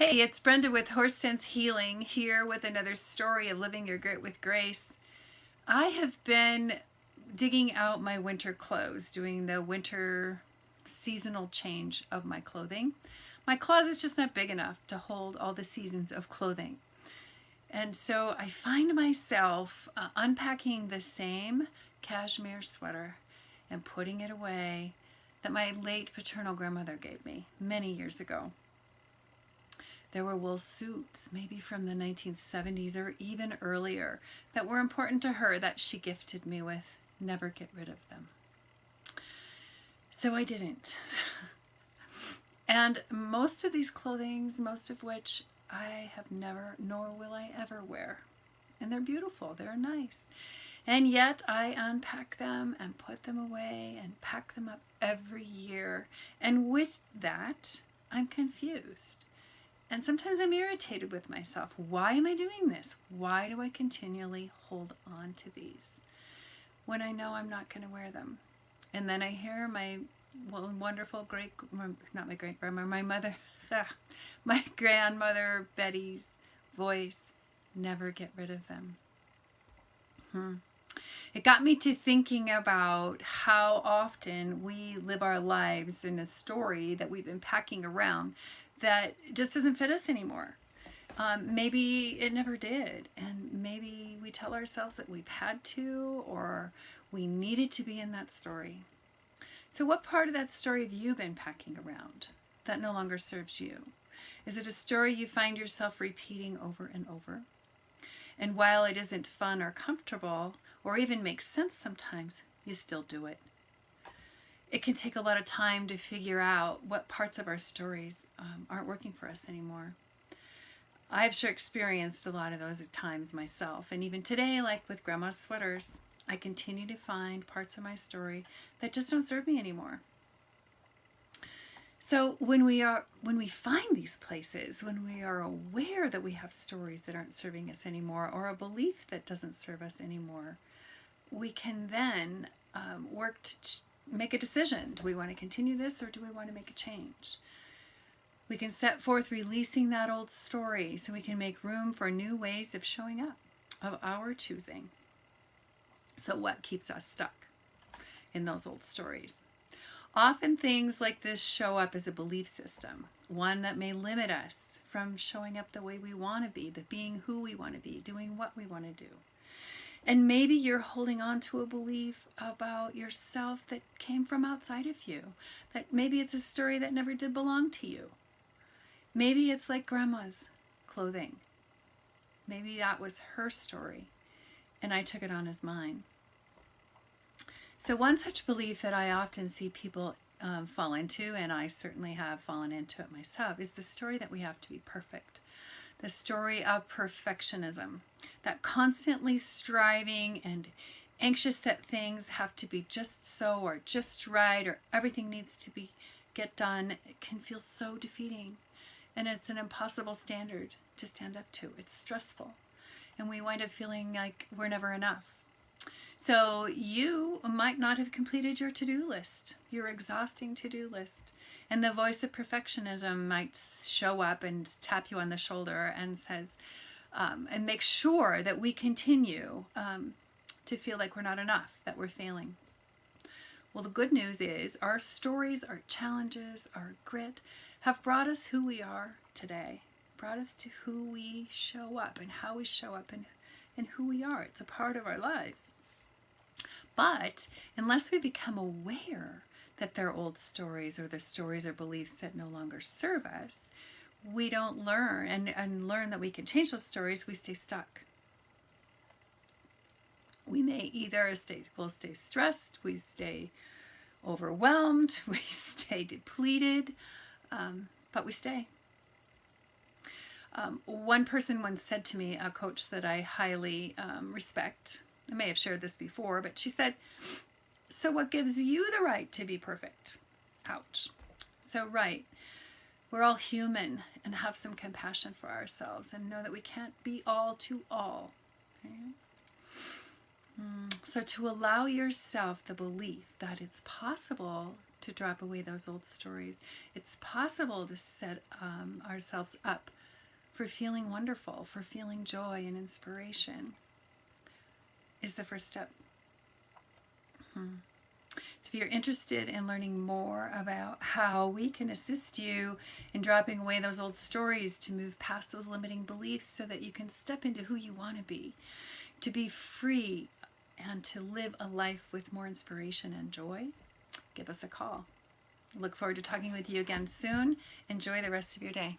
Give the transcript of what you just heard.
Hey, it's Brenda with Horse Sense Healing here with another story of living your grit with grace. I have been digging out my winter clothes, doing the winter seasonal change of my clothing. My closet's just not big enough to hold all the seasons of clothing. And so I find myself unpacking the same cashmere sweater and putting it away that my late paternal grandmother gave me many years ago. There were wool suits, maybe from the 1970s or even earlier, that were important to her that she gifted me with. Never get rid of them. So I didn't. And most of these clothings, most of which I have never, nor will I ever wear. And they're beautiful, they're nice. And yet I unpack them and put them away and pack them up every year. And with that, I'm confused. And sometimes I'm irritated with myself. Why am I doing this? Why do I continually hold on to these when I know I'm not going to wear them? And then I hear my wonderful not my great grandma, my mother, my grandmother Betty's voice, never get rid of them. It got me to thinking about how often we live our lives in a story that we've been packing around that just doesn't fit us anymore. Maybe it never did, and maybe we tell ourselves that we've had to or we needed to be in that story. So what part of that story have you been packing around that no longer serves you? Is it a story you find yourself repeating over and over? And while it isn't fun or comfortable or even makes sense sometimes, you still do it. It can take a lot of time to figure out what parts of our stories aren't working for us anymore. I've sure experienced a lot of those at times myself. And even today, like with Grandma's sweaters, I continue to find parts of my story that just don't serve me anymore. So when we find these places, when we are aware that we have stories that aren't serving us anymore or a belief that doesn't serve us anymore, we can then work to make a decision. Do we want to continue this or do we want to make a change? We can set forth releasing that old story so we can make room for new ways of showing up, of our choosing. So what keeps us stuck in those old stories? Often things like this show up as a belief system, one that may limit us from showing up the way we want to be, the being who we want to be, doing what we want to do. And maybe you're holding on to a belief about yourself that came from outside of you, that maybe it's a story that never did belong to you. Maybe it's like Grandma's clothing. Maybe that was her story, and I took it on as mine. So one such belief that I often see people fall into, and I certainly have fallen into it myself, is the story that we have to be perfect. The story of perfectionism, that constantly striving and anxious that things have to be just so or just right or everything needs to get done. It can feel so defeating, and it's an impossible standard to stand up to. It's stressful, and we wind up feeling like we're never enough. So you might not have completed your to-do list, your exhausting to-do list. And the voice of perfectionism might show up and tap you on the shoulder and says, and make sure that we continue to feel like we're not enough, that we're failing. Well, the good news is our stories, our challenges, our grit have brought us who we are today, brought us to who we show up and how we show up and who we are. It's a part of our lives. But unless we become aware that they're old stories or the stories or beliefs that no longer serve us, we don't learn and learn that we can change those stories, we stay stuck. We may either stay stressed, we stay overwhelmed, we stay depleted, but we stay. One person once said to me, a coach that I highly respect, I may have shared this before, but she said, so what gives you the right to be perfect? Ouch. So right, we're all human and have some compassion for ourselves and know that we can't be all to all. Okay? So to allow yourself the belief that it's possible to drop away those old stories. It's possible to set ourselves up for feeling wonderful, for feeling joy and inspiration is the first step. So if you're interested in learning more about how we can assist you in dropping away those old stories to move past those limiting beliefs so that you can step into who you want to be free and to live a life with more inspiration and joy, give us a call. Look forward to talking with you again soon. Enjoy the rest of your day.